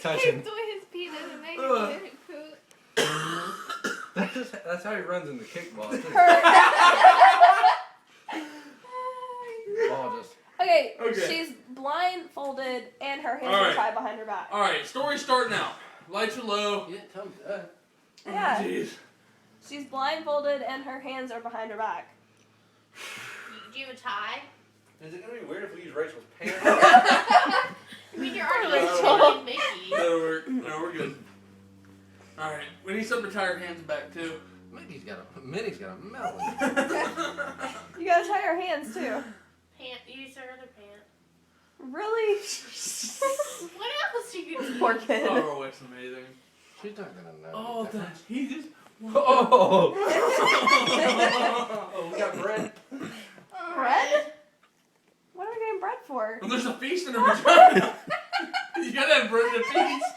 touching. Takes away his penis and makes it poop. That's how he runs in the kickball. Ball just. Okay, Okay. she's blindfolded and her hands All are right. tied behind her back. Alright, story starting out. Lights are low. You didn't tell me that. Yeah, Jeez. she's blindfolded and her hands are behind her back. Do you have a tie? Is it gonna be weird if we use Rachel's pants? I mean, you're already Rachel. like Mickey. That'll work. No, we're good. Alright, we need something to tie her hands back too. Minnie's got a melon. You gotta tie her hands too. Pant. Use her other pant. Really? What else you can do? Poor kid. Oh, it's amazing. She's not gonna know. Oh, the difference. he just. Oh! Oh, we got bread. Bread? What are we getting bread for? Well, there's a feast in her vagina. You gotta have bread at a feast.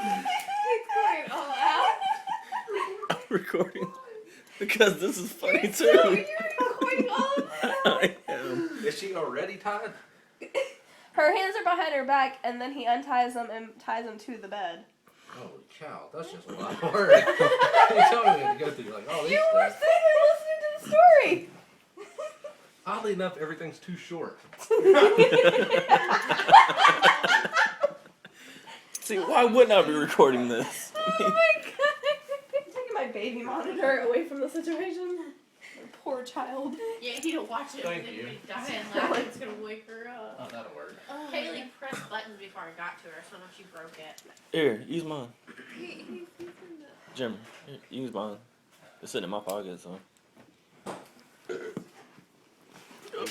He's going all out. I'm recording because this is funny too. You're going all out. I am. Is she already tied? Her hands are behind her back, and then he unties them and ties them to the bed. Holy cow, that's just a lot of work. You told me to go through like all these You were steps. sitting there listening to the story. Oddly enough, everything's too short. See, why wouldn't I be recording this? Oh my god. I'm taking my baby monitor away from the situation. Poor child. Yeah, you don't watch it. Thank Then you. we die and laugh. It's gonna wake her up. Oh, that'll work. Haley pressed buttons before I got to her, so now she broke it. Here, use mine. Jim, here, use mine. It's sitting in my pocket, so.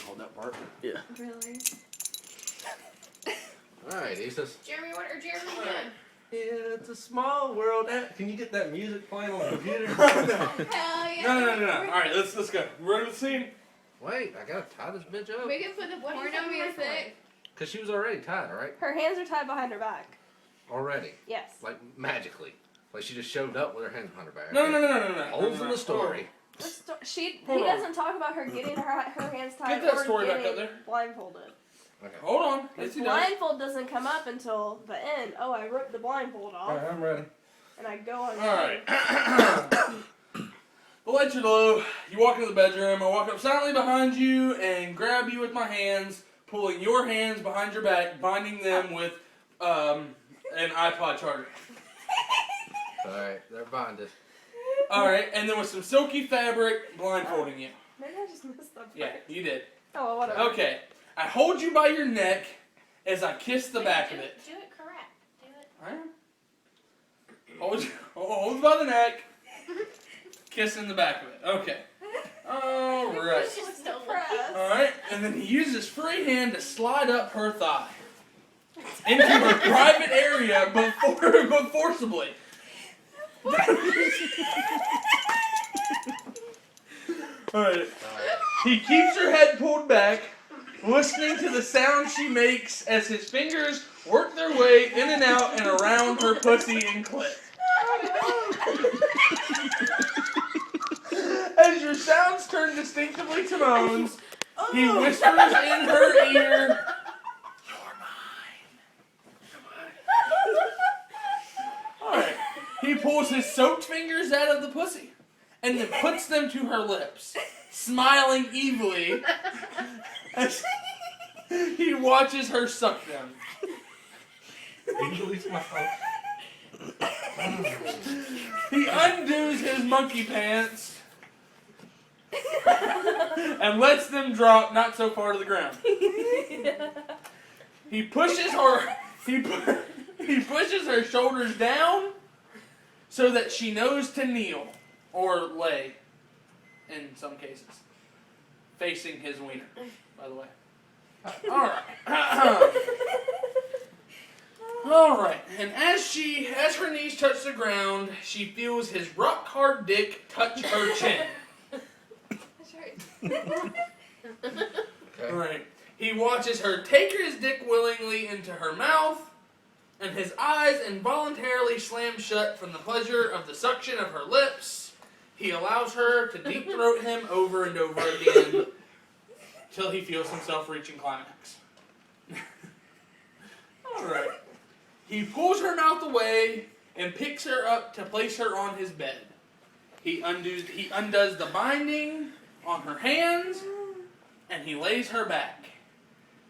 Hold that part. Yeah. Really? Alright, Aces. Jeremy, what are Jeremy doing? It's a small world. Can you get that music playing on the computer? Hell yeah. No. Alright, let's go. Ready for the scene? Wait, I gotta tie this bitch up. We can put the porno music. Cause she was already tied, alright? Her hands are tied behind her back. Already. Yes. Like magically. Like she just showed up with her hands behind her back. No. Holes in the story. He Hold on. doesn't talk about her getting her hands tied Get that or story back getting up there. blindfolded. Okay. Hold on. Yes, Because he does. blindfold doesn't come up until the end. Oh, I ripped the blindfold off, Alright, I'm ready. and I go on. Alright. The lights are low. You walk into the bedroom. I walk up silently behind you and grab you with my hands, pulling your hands behind your back, binding them with an iPod charger. Alright, they're bonded. Alright, and then with some silky fabric, blindfolding you. Maybe I just missed that part. Yeah, you did. Oh, well, whatever. Okay. I hold you by your neck as I kiss the back of it. Do it correct. Do it. I am. Hold you by the neck, kissing the back of it. Okay. Alright. She's so Depressed. Alright, and then he uses his free hand to slide up her thigh into her private area but forcibly. Alright. He keeps her head pulled back, listening to the sound she makes as his fingers work their way in and out and around her pussy and clit. As your sounds turn distinctively to moans, he whispers in her ear, "You're mine." Alright. He pulls his soaked fingers out of the pussy and then puts them to her lips, smiling evilly as he watches her suck them. Easily smile. He undoes his monkey pants and lets them drop not so far to the ground. He pushes her. He pushes her shoulders down so that she knows to kneel or lay. In some cases, facing his wiener. By the way. All right. All right. And as her knees touch the ground, she feels his rock hard dick touch her chin. That's right. Okay. Right. He watches her take his dick willingly into her mouth, and his eyes involuntarily slam shut from the pleasure of the suction of her lips. He allows her to deep throat him over and over again till he feels himself reaching climax. Alright. He pulls her mouth away and picks her up to place her on his bed. He undoes the binding on her hands, and he lays her back.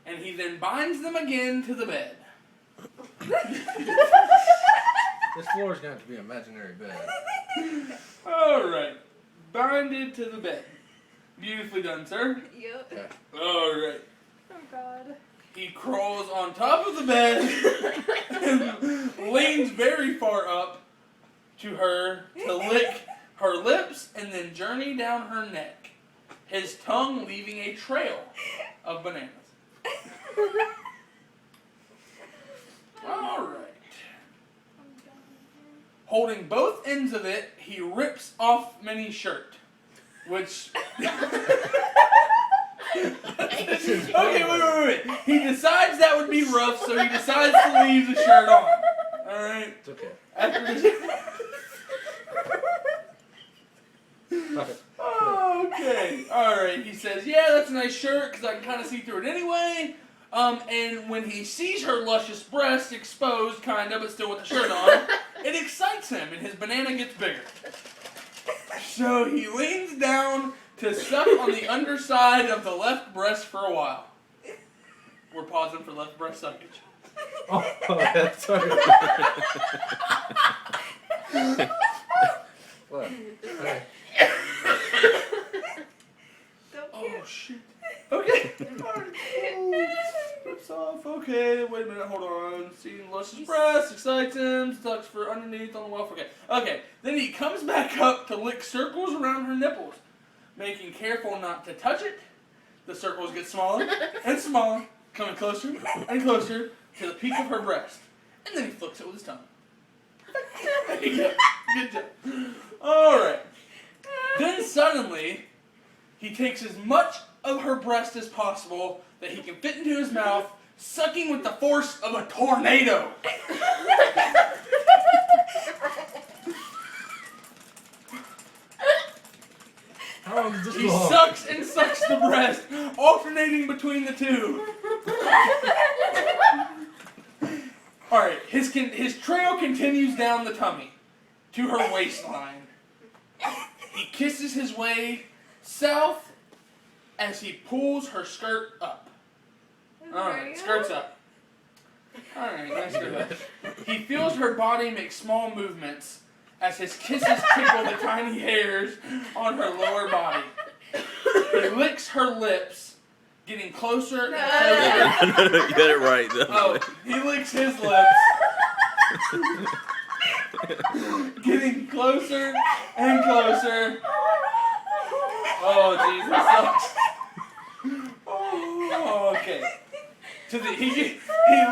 And he then binds them again to the bed. This floor is going to be an imaginary bed. Alright. Binded to the bed. Beautifully done, sir. Yep. Okay. Alright. Oh God. He crawls on top of the bed and leans very far up to her to lick her lips and then journey down her neck, his tongue leaving a trail of bananas. Alright. Holding both ends of it, he rips off Minnie's shirt, which... Okay, wait. He decides that would be rough, so he decides to leave the shirt on. Alright? It's okay. After this... Okay. Alright, he says, yeah, that's a nice shirt, because I can kind of see through it anyway. And when he sees her luscious breasts exposed, kind of, but still with the shirt on, it excites him, and his banana gets bigger. So he leans down to suck on the underside of the left breast for a while. We're pausing for left breast suckage. Oh, that's sorry. What? Okay. Oh, shit. Okay. Rips off. Okay, wait a minute, hold on. Seeing luscious breast, excites him, sucks for underneath on the wall. Okay. Then he comes back up to lick circles around her nipples, making careful not to touch it. The circles get smaller and smaller, coming closer and closer to the peak of her breast. And then he flicks it with his tongue. Good job. Alright. Then suddenly, he takes as much of her breast as possible that he can fit into his mouth, sucking with the force of a tornado. How long does this He go on? sucks and sucks the breast, alternating between the two. Alright, his trail continues down the tummy to her waistline. He kisses his way south as he pulls her skirt up. Alright, skirt's up. Alright, nice skirt. He feels her body make small movements as his kisses tickle the tiny hairs on her lower body. He licks her lips, getting closer and closer. No, you got it right, though. Oh, he licks his lips. Getting closer and closer. Oh, Jesus sucks. Oh, okay. He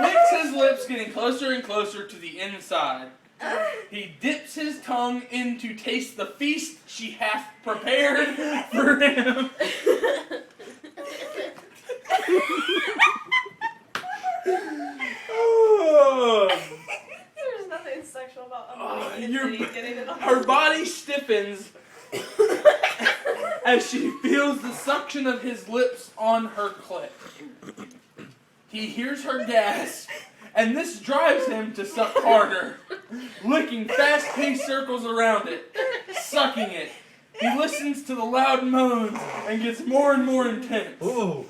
licks his lips, getting closer and closer to the inside. He dips his tongue in to taste the feast she hath prepared for him. There's nothing sexual about getting it on. Her body stiffens as she feels the suction of his lips on her clit. He hears her gasp, and this drives him to suck harder, licking fast-paced circles around it, sucking it. He listens to the loud moans and gets more and more intense. Ooh.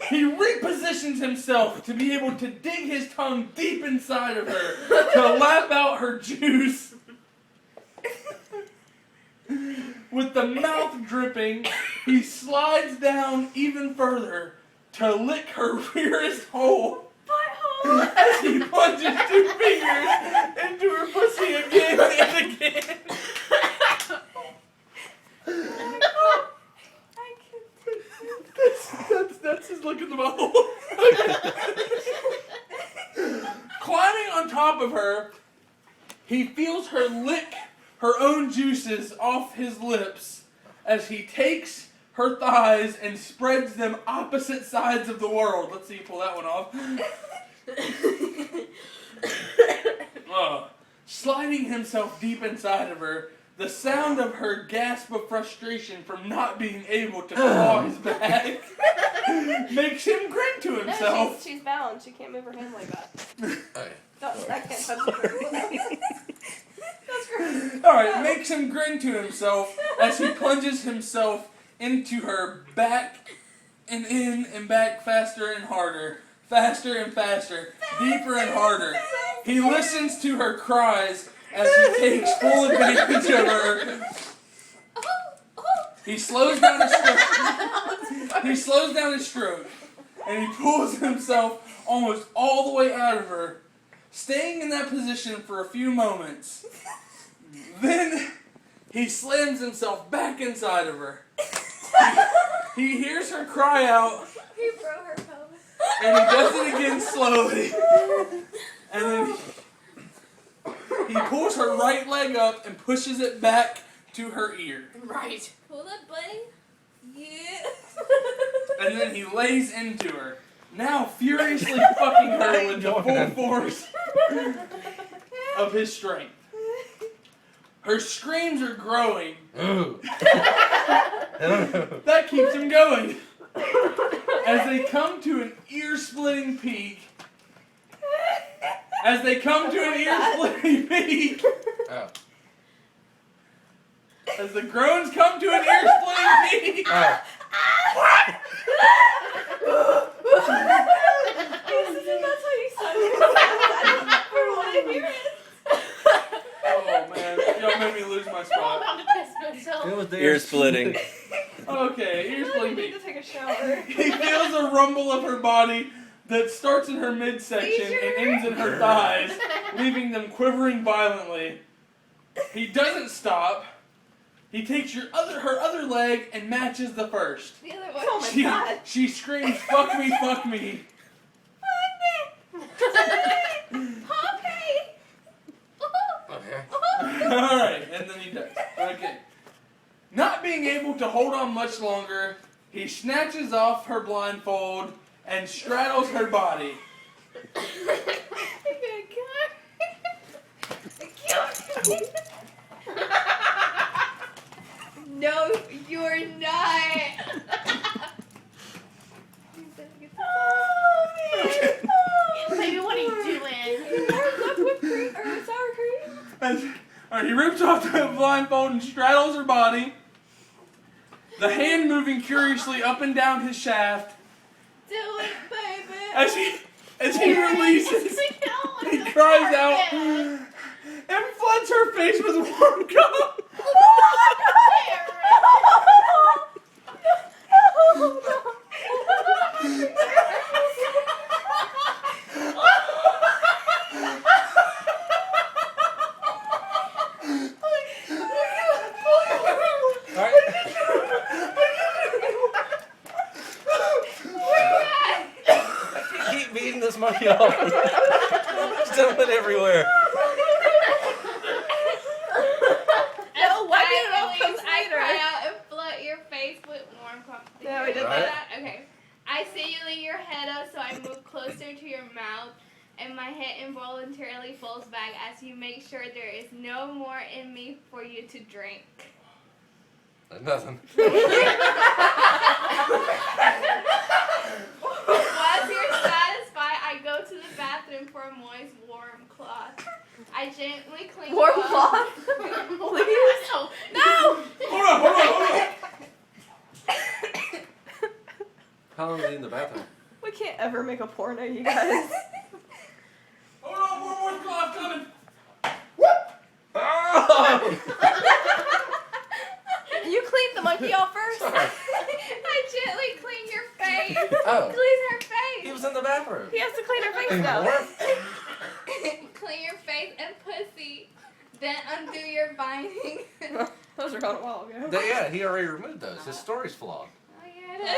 He repositions himself to be able to dig his tongue deep inside of her to lap out her juice. With the mouth dripping, he slides down even further to lick her rearest hole as he plunges 2 fingers into her pussy again and again. That's his look in the butthole. Climbing on top of her, he feels her lick her own juices off his lips as he takes her thighs and spreads them opposite sides of the world. Let's see you pull that one off. Sliding himself deep inside of her, The sound of her gasp of frustration from not being able to claw his back makes him grin to No, himself. she's bound. She can't move her hand like that. Okay. I can't touch her. That's gross. Alright, makes him grin to himself as he plunges himself into her back and in and back faster and harder, faster and faster, deeper and harder. He listens to her cries as he takes full advantage of her. He slows down his stroke. And he pulls himself almost all the way out of her, staying in that position for a few moments. Then he slams himself back inside of her. He hears her cry out, He broke her pelvis. and he does it again slowly. And then he pulls her right leg up and pushes it back to her ear. Right. Pull it, buddy. Yeah. And then he lays into her, now furiously fucking her with the full force of his strength. Her screams are growing. Ooh. That keeps him going. As they come to an ear-splitting peak. As they come to an ear-splitting peak. Oh. As the groans come to an ear-splitting peak. Oh. That's how you sound. I don't want to hear it. Oh man, y'all made me lose my I'm spot. about to piss myself. It was the Ear splitting. Okay, I ear feel like splitting you need peak. to take a shower. He feels a rumble of her body that starts in her midsection and ends in her thighs, leaving them quivering violently. He doesn't stop. He takes her other leg and matches the first. The other one. Oh my god. She screams, "Fuck me, fuck me." Okay. Alright, and then he does. Okay. Not being able to hold on much longer, he snatches off her blindfold and straddles her body. No, you're not. Baby, what are you doing? Whipped cream or sour cream? Alright, he rips off the blindfold and straddles her body. The hand moving curiously up and down his shaft Do it, baby. as he releases. He cries out and floods her face with warm cum. Keep beating this monkey off. Just dump it everywhere. No, why did it all I come cry later? out and flood your face with warm cum. Yeah, we did Right. that. Okay. I see you lay your head up, so I move closer to your mouth, and my head involuntarily falls back as you make sure there is no more in me for you to drink. Nothing. Once you're satisfied, I go to the bathroom for a moist, warm cloth. I gently clean Warm you up. cloth? Please. No! Hold on. How long is he in the bathroom? We can't ever make a porno, you guys. Hold on, one more cloth coming. Oh! You cleaned the monkey off first? I gently clean your face. Oh. Clean her face. He was in the bathroom. He has to clean her face Hey, now. Morph. Clean your face and pussy. Then undo your binding. Those are gone a while ago. Yeah, he already removed those. His story's flawed. Oh, yeah, it is.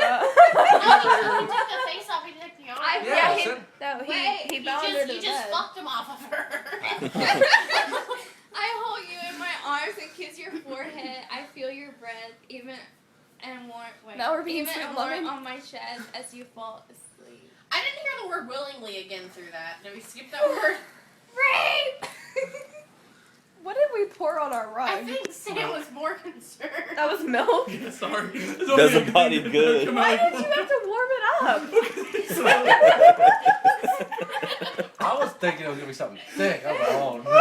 Oh, he took the face off, he took the arm. I- Yeah, he- no, Wait, he He bound her just, to he the just bed. fucked him off of her. I hold you in my arms and kiss your forehead. I feel your breath, even and warm. Wait, Now we're being even sweet and and warm loving. on my chest as you fall asleep. I didn't hear the word willingly again through that. Did we skip that word? Rape. What did we pour on our rug. I think Sam was more concerned. That was milk. Sorry. Does the body good. Why did you have to warm it up? I was thinking it was gonna be something thick. I was like, oh no.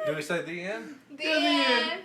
Did we say the end? The end.